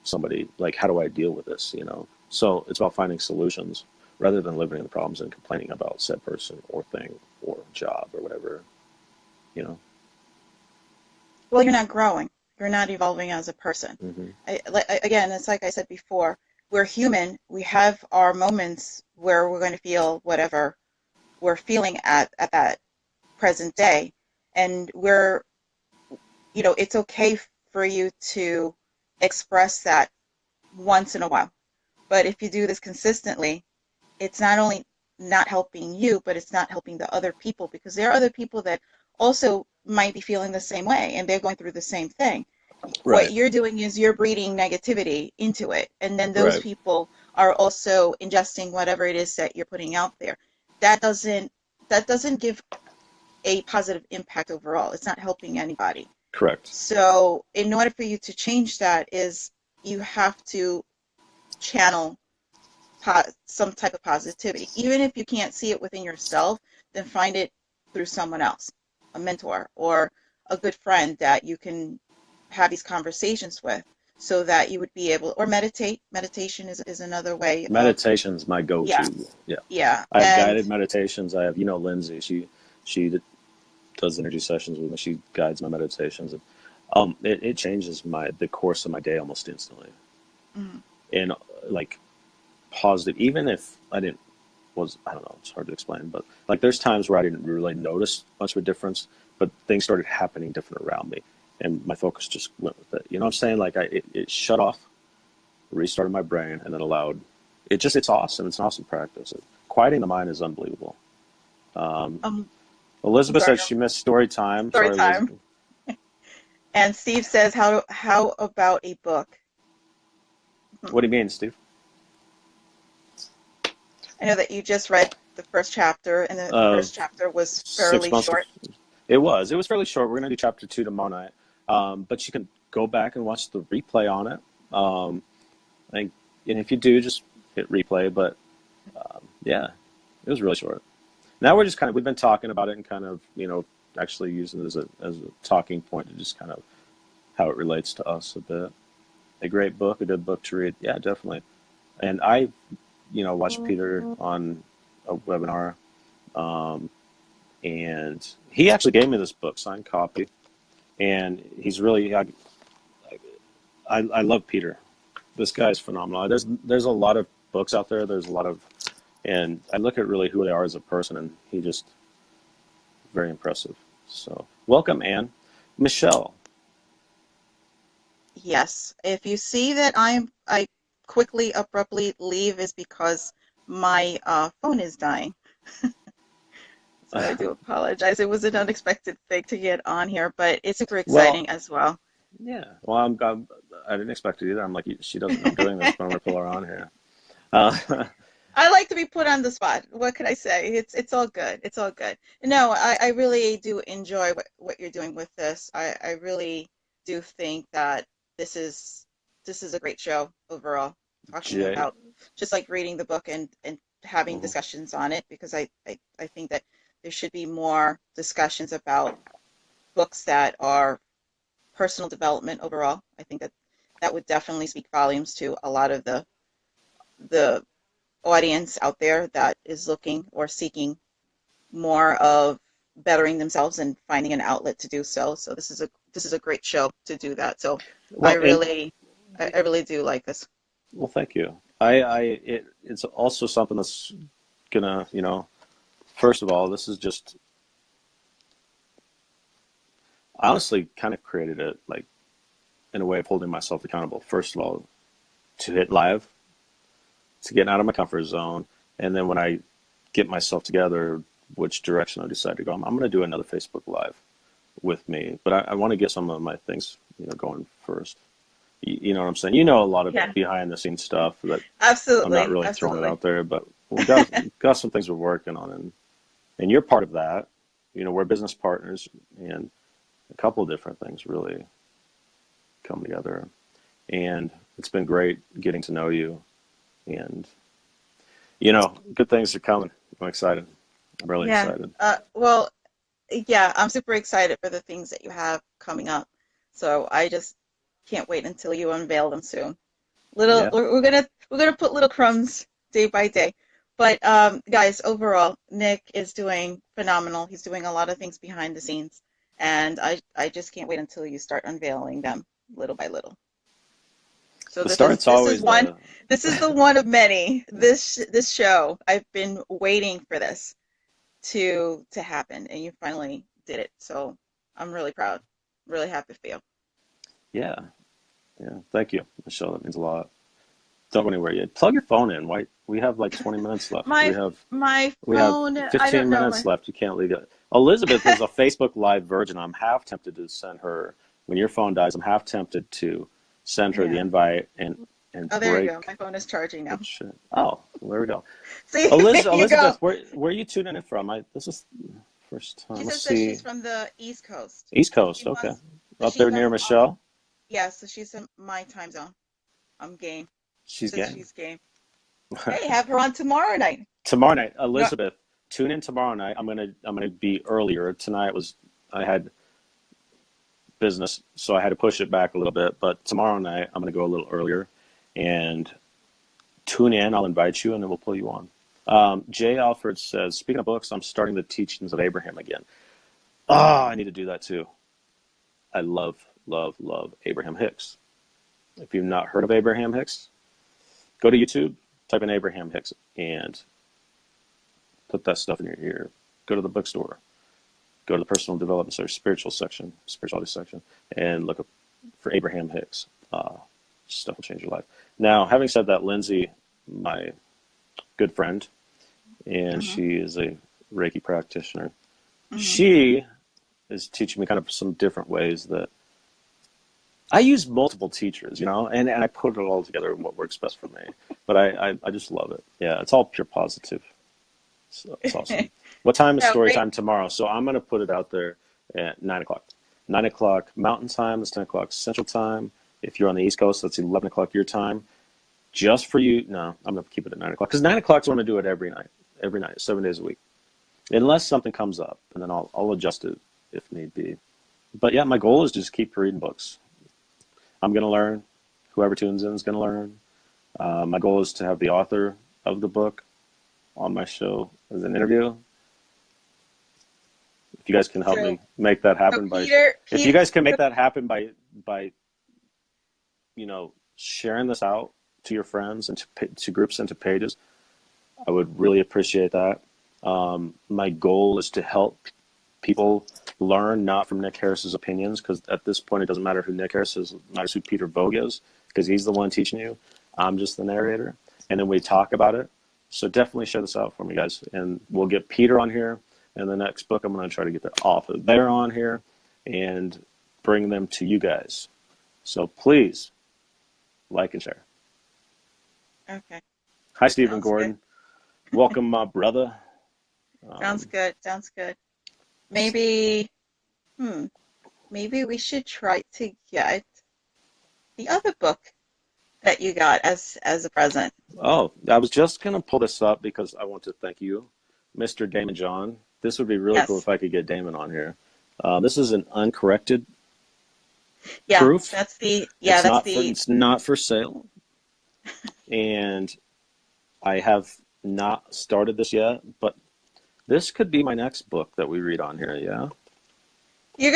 somebody like, how do I deal with this? You know, so it's about finding solutions rather than living in the problems and complaining about said person or thing or job or whatever. You know. Well, you're not growing. You're not evolving as a person. Hmm. Again, it's like I said before, we're human. We have our moments where we're going to feel whatever we're feeling at that present day. And it's okay for you to express that once in a while. But if you do this consistently, it's not only not helping you, but it's not helping the other people because there are other people that also might be feeling the same way and they're going through the same thing. What Right. you're doing is you're breeding negativity into it, and then those Right. people are also ingesting whatever it is that you're putting out there. That doesn't that doesn't give a positive impact overall. It's not helping anybody. Correct. So in order for you to change that is you have to channel some type of positivity. Even if you can't see it within yourself, then find it through someone else, a mentor or a good friend that you can have these conversations with, so that you would be able, or meditate. Meditation is another way of, Meditation's my yeah, go-to. Yeah. yeah. I have And guided meditations. I have, Lindsay, she does energy sessions with me. She guides my meditations. And, it changes the course of my day almost instantly. mm, And like positive, even if I don't know, it's hard to explain, but like there's times where I didn't really notice much of a difference, but things started happening different around me, and my focus just went with it. You know what I'm saying? Like it shut off, restarted my brain, and then allowed it's awesome. It's an awesome practice. Quieting the mind is unbelievable. Um, um, I'm Elizabeth sorry. says she missed story time. Story Sorry, time. Elizabeth. And Steve says, how about a book? Mhm. What do you mean, Steve? I know that you just read the first chapter, and the Of first chapter was six fairly months. short. It was fairly short. We're gonna do chapter 2 tomorrow night, but you can go back and watch the replay on it. I think, and if you do, just hit replay. But yeah, it was really short. Now we've been talking about it and kind of actually using it as a talking point to just kind of how it relates to us a bit. A great book, a good book to read. Yeah, definitely. And I watched Peter on a webinar, um, and he actually gave me this book, signed copy. And he's really, I love Peter. This guy's phenomenal. There's a lot of books out there. There's a lot of, and I look at really who they are as a person, and he just very impressive. So welcome, Anne. Michelle. Yes. If you see that I quickly abruptly leave, is because my phone is dying. So I do apologize. It was an unexpected thing to get on here, but it's super Well, exciting as well. yeah. Well, I didn't expect it either. I'm like, she doesn't know I'm doing this, but I'm gonna pull her on here. Uh, I like to be put on the spot. What can I say? It's all good. It's all good. No, I really do enjoy what you're doing with this. I really do think that this is this is a great show overall. Talking Jay. about just like reading the book and having Mhm. discussions on it, because I think that there should be more discussions about books that are personal development overall. I think that that would definitely speak volumes to a lot of the audience out there that is looking or seeking more of bettering themselves and finding an outlet to do so. So this is a great show to do that. So I Well, and really I really do like this. well, thank you. It's also something that's gonna, first of all, this is just, I honestly kind of created it like in a way of holding myself accountable. First of all, to hit live, to get out of my comfort zone, and then when I get myself together, which direction I decide to go, I'm going to do another Facebook Live with me. But I want to get some of my things, going first. You know what I'm saying? You know a lot of Yeah, behind the scenes stuff that I'm not absolutely, really throwing it absolutely. out there, but we've got some things we're working on, and you're part of that. We're business partners, and a couple of different things really come together. And it's been great getting to know you, and good things are coming. I'm excited. I'm really Yeah. excited. Well, yeah, I'm super excited for the things that you have coming up. So I just can't wait until you unveil them soon. Little Yeah. we're gonna put little crumbs day by day. But guys, overall, Nick is doing phenomenal. He's doing a lot of things behind the scenes, and I just can't wait until you start unveiling them little by little. So The this is start's this is always one the this is the one of many. This show, I've been waiting for this to happen, and you finally did it. So I'm really proud, really happy for you. yeah, yeah. Thank you, Michelle. That means a lot. Don't go anywhere yet. Plug your phone in. Why we have like 20 minutes left. We My have my we have phone, I 15 don't know. minutes left. You can't leave it. Elizabeth is a Facebook Live virgin. I'm half tempted to send her when your phone dies. I'm half tempted to send her the Yeah. invite and Oh, there you go. break My phone is charging the now. shit. Oh, there we go. See, there you go. Elizabeth, where are you tuning in from? This is first time. She Let's says that see. she's from the East Coast. East So Coast. she Okay, wants, so up she's there near on, Michelle. yeah, so she's in my time zone. I'm game. She She's says game. she's game. Hey, have her on tomorrow night. Tomorrow night, No, Elizabeth, tune in tomorrow night. I'm gonna be earlier. Tonight was I had business, so I had to push it back a little bit. But tomorrow night, I'm going to go a little earlier and tune in. I'll invite you, and then we'll pull you on. Jay Alford says, speaking of books, I'm starting the teachings of Abraham again. Ah, I need to do that too. I love, love, love Abraham Hicks. If you've not heard of Abraham Hicks, go to YouTube, type in Abraham Hicks, and put that stuff in your ear. Go to the bookstore. Go to the personal development or spirituality section, and look up for Abraham Hicks. Stuff will change your life. Now, having said that, Lindsay, my good friend, and Mm-hmm. she is a Reiki practitioner. Mm-hmm. She is teaching me kind of some different ways that I use multiple teachers, and I put it all together in what works best for me. But I just love it. Yeah, it's all pure positive. So it's awesome. What time is No, story great. time tomorrow? So I'm going to put it out there at 9 o'clock. 9 o'clock Mountain Time, that's 10 o'clock Central Time. If you're on the East Coast, that's 11 o'clock your time. Just for you. No, I'm going to keep it at 9 o'clock. Because 9 o'clock is when I do it every night, 7 days a week. Unless something comes up, and then I'll adjust it if need be. But yeah, my goal is just keep reading books. I'm going to learn. Whoever tunes in is going to learn. My goal is to have the author of the book on my show as an interview. If you guys can help So, me make that so happen if you guys can make that happen by sharing this out to your friends and to groups and to pages, I would really appreciate that. My goal is to help people learn not from Nick Harris's opinions, because at this point it doesn't matter who Nick Harris is, it matters who Peter Voogd is, because he's the one teaching you. I'm just the narrator, and then we talk about it. So definitely share this out for me, guys, and we'll get Peter on here. And the next book, I'm going to try to get the author there on here and bring them to you guys. So please like and share. Okay. Hi, Stephen Sounds good. Gordon. Welcome, my brother. Sounds good. Sounds good. Maybe, hmm, maybe we should try to get the other book that you got as a present. Oh, I was just going to pull this up because I want to thank you, Mr. Damon John. This would be really cool Yes. if I could get Damon on here. This is an uncorrected Yeah, proof. It's not for sale, and I have not started this yet, but this could be my next book that we read on here. Yeah. you're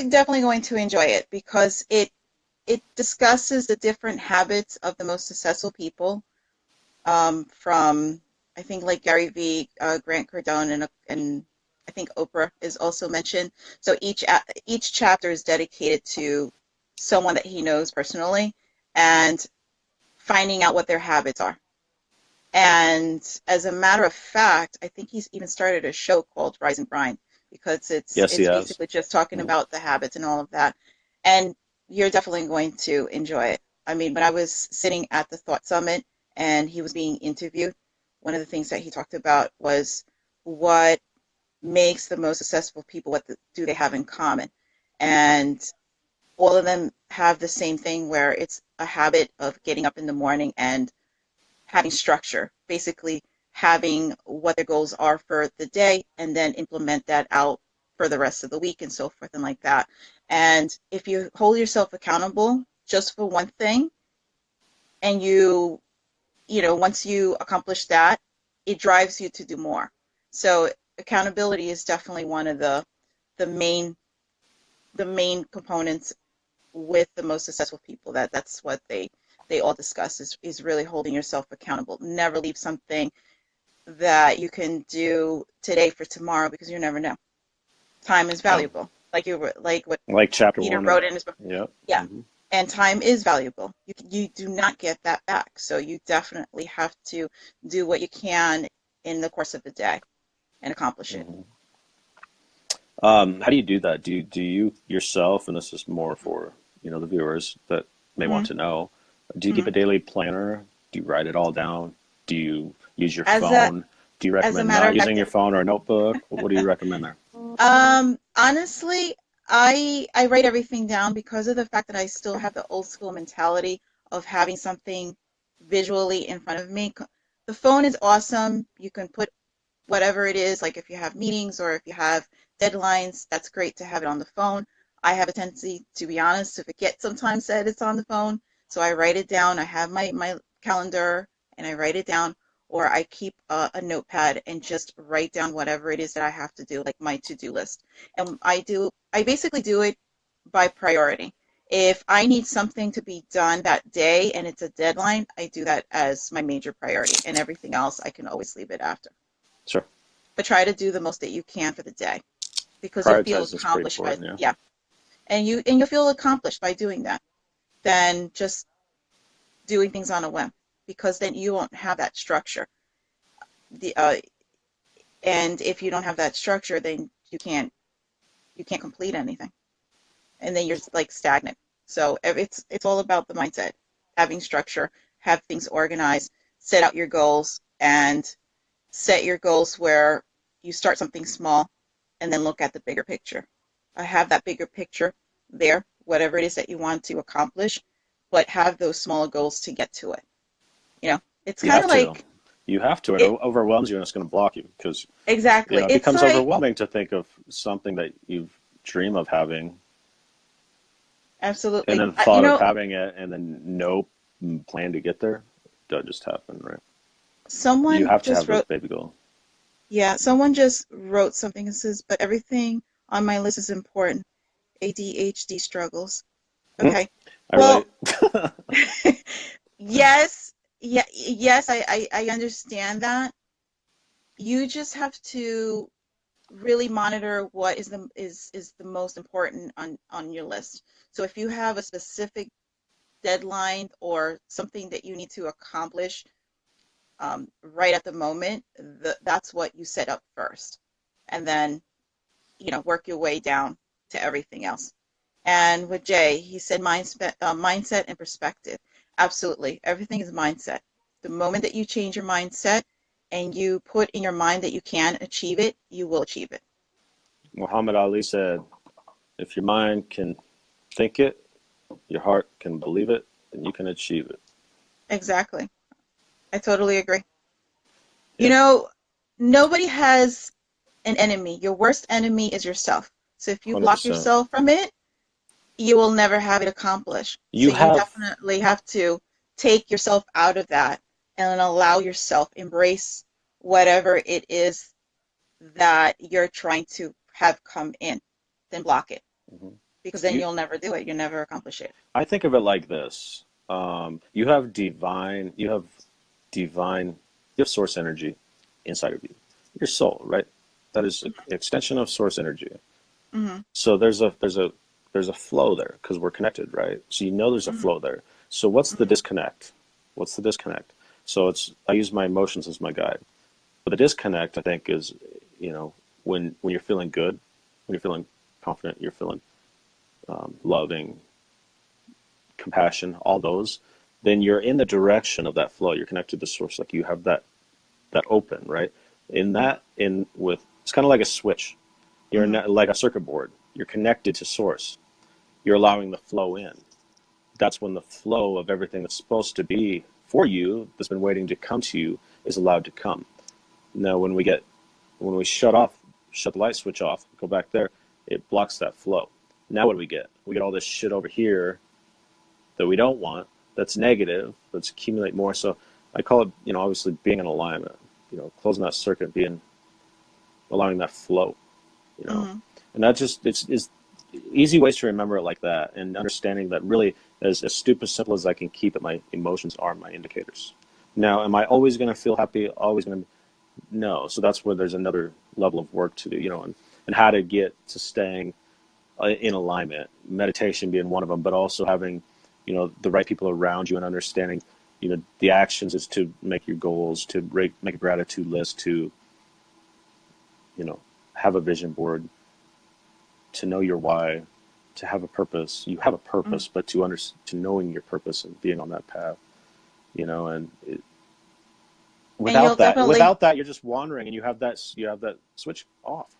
definitely going to enjoy it because it discusses the different habits of the most successful people, from I think like Gary Vee, Grant Cardone, and I think Oprah is also mentioned. So each chapter is dedicated to someone that he knows personally and finding out what their habits are. And as a matter of fact, I think he's even started a show called Rise and Grind because Yes, he it's has. basically just talking Mhm. about the habits and all of that. And you're definitely going to enjoy it. I mean, when I was sitting at the Thought Summit and he was being interviewed, one of the things that he talked about was what makes the most successful people, do they have in common? And all of them have the same thing where it's a habit of getting up in the morning and having structure, basically having what their goals are for the day and then implement that out for the rest of the week and so forth and like that. And if you hold yourself accountable just for one thing and once you accomplish that, it drives you to do more. So accountability is definitely one of the main the main components with the most successful people. That's what they all discuss is really holding yourself accountable. Never leave something that you can do today for tomorrow because you never know. Time is Oh, valuable. Like what like chapter Peter one. wrote in his book. Yep. Yeah. Hmm. And time is valuable. You do not get that back. So you definitely have to do what you can in the course of the day and accomplish it. Hmm. How do you do that? Do you yourself, and this is more for the viewers that may want Mm-hmm. to know, do you keep Mm-hmm. a daily planner? Do you write it all down? Do you use your As a phone? Do you as a recommend matter not of using fact, your phone or a notebook? What do you recommend there? honestly, I write everything down because of the fact that I still have the old school mentality of having something visually in front of me. The phone is awesome. You can put whatever it is, like if you have meetings or if you have deadlines, that's great to have it on the phone. I have a tendency, to be honest, to forget sometimes that it's on the phone. So I write it down. I have my calendar and I write it down, or I keep a notepad and just write down whatever it is that I have to do, like my to-do list. And I basically do it by priority. If I need something to be done that day and it's a deadline, I do that as my major priority, and everything else I can always leave it after. Sure. But try to do the most that you can for the day because you'll feel Prioritizing is pretty accomplished by, important, yeah. yeah, and you'll feel accomplished by doing that than just doing things on a whim, because then you won't have that structure. The and if you don't have that structure, then you can't complete anything, and then you're like stagnant. So it's all about the mindset, having structure, have things organized, set out your goals, and set your goals where you start something small and then look at the bigger picture. I have that bigger picture there, whatever it is that you want to accomplish, but have those smaller goals to get to it. It's You kind have of to. like You have to. It it overwhelms you and it's going to block you because, exactly. it It's becomes like overwhelming to think of something that you dream of having and absolutely. then thought of having it and then no plan to get there. Doesn't just happen, right? You Someone have to just have those wrote, baby goals. yeah, someone just wrote something that says, but everything on my list is important. ADHD struggles. Mm, Okay. I Well, relate. yes, yeah, yes, I understand that. You just have to really monitor what is the most important on your list. So if you have a specific deadline or something that you need to accomplish right at the moment, that's what you set up first, and then work your way down to everything else. And with Jay, he said mindset and perspective. Absolutely, everything is mindset. The moment that you change your mindset and you put in your mind that you can achieve it, you will achieve it. Muhammad Ali said, if your mind can think it, your heart can believe it, and you can achieve it. Exactly. I totally agree. You Yeah, know, nobody has an enemy. Your worst enemy is yourself. So if you block 100%. yourself from it, you will never have it accomplished. So You you have, definitely have to take yourself out of that and allow yourself embrace whatever it is that you're trying to have come in. Then block it, mhm. because then you, you'll never do it. You'll never accomplish it. I think of it like this. You have source energy inside of you, your soul, right? That is an extension of source energy. Mm-hmm. So there's a flow there because we're connected, right? So there's a Mm-hmm. flow there. So what's the Mm-hmm. disconnect? What's the disconnect? So I use my emotions as my guide. But the disconnect, I think, is when you're feeling good, when you're feeling confident, you're feeling loving, compassion, all those, then you're in the direction of that flow. You're connected to source, like you have that open, right? In that, in with it's kind of like a switch. You're Mm-hmm. like a circuit board. You're connected to source. You're allowing the flow in. That's when the flow of everything that's supposed to be for you, that's been waiting to come to you, is allowed to come. Now, when we shut the light switch off, go back there, it blocks that flow. Now what do we get? We get all this shit over here that we don't want, that's negative, that's accumulate more. So I call it, obviously being in alignment, closing that circuit, being allowing that flow, you know. Mm-hmm. And that just it's easy ways to remember it like that, and understanding that really as stupid simple as I can keep it, my emotions are my indicators. Now, am I always going to feel happy? Always going to no. So that's where there's another level of work to do, and how to get to staying in alignment. Meditation being one of them, but also having, the right people around you and understanding, the actions is to make your goals, to make a gratitude list, to, you know, have a vision board, to know your why, to have a purpose. You have a Mm-hmm. purpose, but to knowing your purpose and being on that path, and And you'll definitely, without that, you're just wandering, and you have that switch off.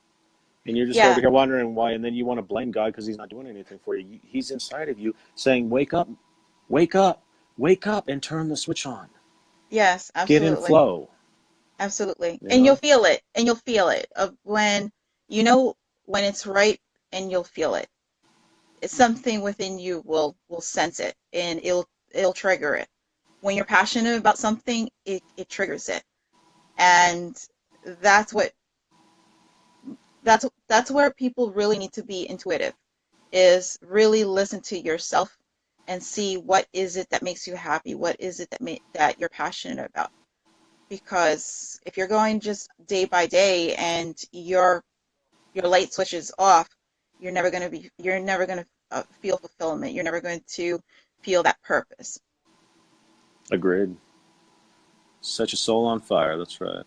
And you're just over yeah, here wondering why, and then you want to blame God because He's not doing anything for you. He's inside of you saying, "Wake up, wake up, wake up, and turn the switch on. yes, Get in absolutely. flow." Absolutely. You And you'll know, feel it. Of when you know when it's right, and you'll feel it. it's something within you will sense it, and it'll trigger it. When you're passionate about something, it triggers it. And that's what that's where people really need to be intuitive, is really listen to yourself and see what is it that makes you happy, what is it that you're passionate about. Because if you're going just day by day and your light switch is off, you're never going to feel fulfillment. You're never going to feel that purpose. Agreed. Set your soul on fire. That's right.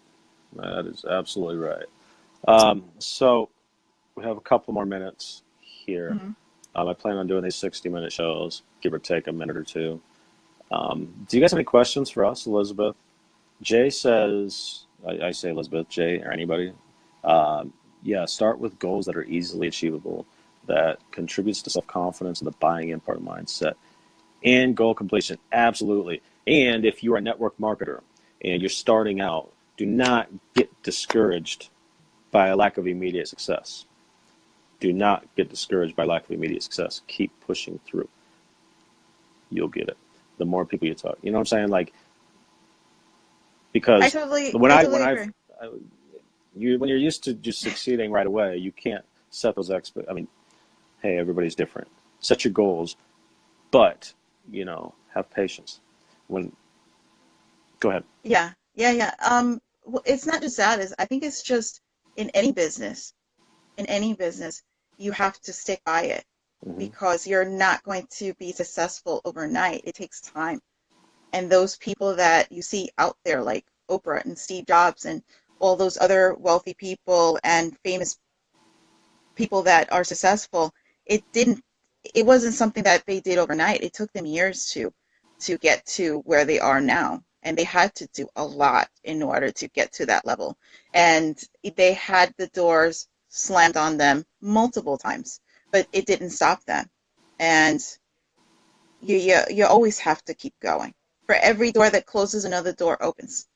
That is absolutely right. So we have a couple more minutes here. Hmm. I plan on doing these 60-minute shows, give or take a minute or two. Do you guys have any questions for us, Elizabeth? Jay says, I say Elizabeth, Jay, or anybody. Yeah, start with goals that are easily achievable, that contributes to self-confidence and the buying in part of mindset. And goal completion, absolutely. And if you're a network marketer and you're starting out, do not get discouraged by a lack of immediate success. Do not get discouraged by lack of immediate success. Keep pushing through. You'll get it. The more people you talk, you know what I'm saying? Like, I because totally, when I I totally when I've agree. when you're used to just succeeding right away, you can't set those I mean, hey, everybody's different. Set your goals, but have patience. When Go ahead. Yeah, yeah, yeah. It's not just that. I think it's just in any business, in any business, you have to stick by it Hmm. because you're not going to be successful overnight. It takes time. And those people that you see out there, like Oprah and Steve Jobs and all those other wealthy people and famous people that are successful, it didn't it wasn't something that they did overnight. It took them years to get to where they are now. And they had to do a lot in order to get to that level. And they had the doors slammed on them multiple times, but it didn't stop them. And you always have to keep going. For every door that closes, another door opens.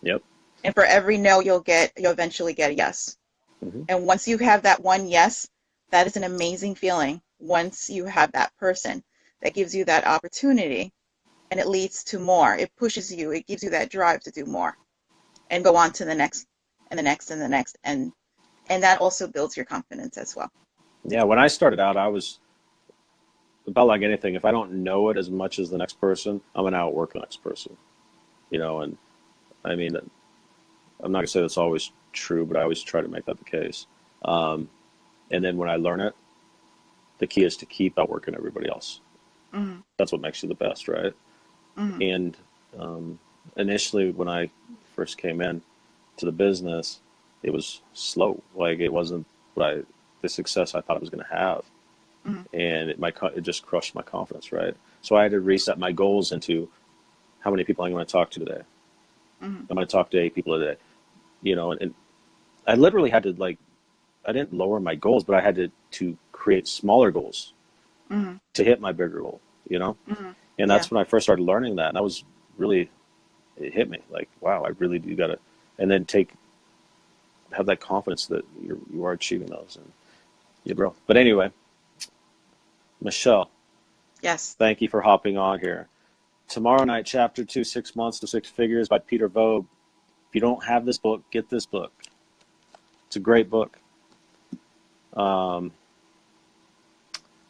Yep. And for every no, you'll eventually get a yes. Hmm. And once you have that one yes, that is an amazing feeling. Once you have that person that gives you that opportunity, and it leads to more. It pushes you. It gives you that drive to do more and go on to the next and the next and the next. And that also builds your confidence as well. Yeah, when I started out, I was about like anything. If I don't know it as much as the next person, I'm gonna outwork the next person. And I mean, I'm not gonna say that's always true, but I always try to make that the case. Um, and then when I learn it, the key is to keep outworking everybody else. Mm-hmm. That's what makes you the best, right? Mm-hmm. And um, initially, when I first came in to the business, it was slow. Like it wasn't the success I thought I was going to have, Mm-hmm. and it just crushed my confidence, right? So I had to reset my goals into how many people I'm going to talk to today. Mm-hmm. I'm going to talk to 8 people today, and I literally had to like I didn't lower my goals, but I had to create smaller goals Mm-hmm. to hit my bigger goal, you know. Mm-hmm. And Yeah. that's when I first started learning that, and that was really it hit me like, wow, I really do got to, and then have that confidence that you are achieving those and you grow. But anyway, Michelle, Yes. thank you for hopping on here. Tomorrow night, Chapter 2, 6 Months to Six Figures by Peter Voogd. If you don't have this book, get this book. It's a great book. Um,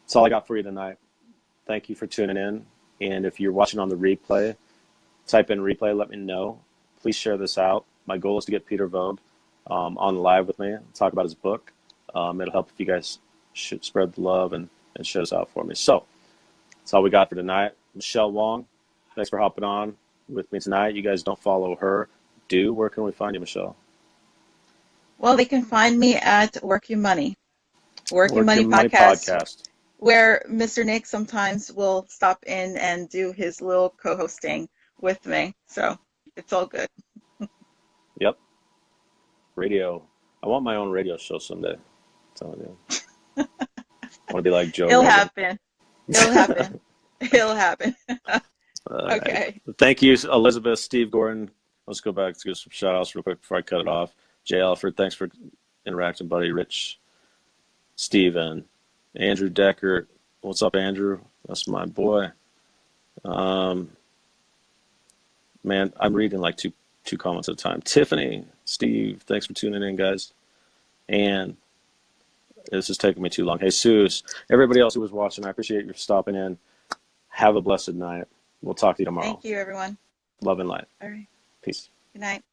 that's all I got for you tonight. Thank you for tuning in. And if you're watching on the replay, type in replay, let me know. Please share this out. My goal is to get Peter Voogd on live with me, talk about his book. It'll help if you guys should spread the love and share this out for me. So that's all we got for tonight. Michelle Wong, thanks for hopping on with me tonight. You guys don't follow her. Where can we find you, Michelle? Well, they can find me at Work Your Money, Work Your Work Your Money Money podcast, podcast. where Mr. Nick sometimes will stop in and do his little co-hosting with me. So it's all good. Yep. Radio. I want my own radio show someday. I'm telling you. I want to be like Joe It'll Rogan. happen. It'll happen. It'll happen. All right. Okay. Thank you, Elizabeth, Steve Gordon. Let's go back to some shout outs real quick before I cut it off. Jay Alfred, thanks for interacting, buddy. Rich, Steven, Andrew Decker. What's up, Andrew? That's my boy. Um, man, I'm reading like two comments at a time. Tiffany, Steve, thanks for tuning in, guys. And this is taking me too long. Hey, Jesus, everybody else who was watching, I appreciate you stopping in. Have a blessed night. We'll talk to you tomorrow. Thank you, everyone. Love and light. All right. Peace. Good night.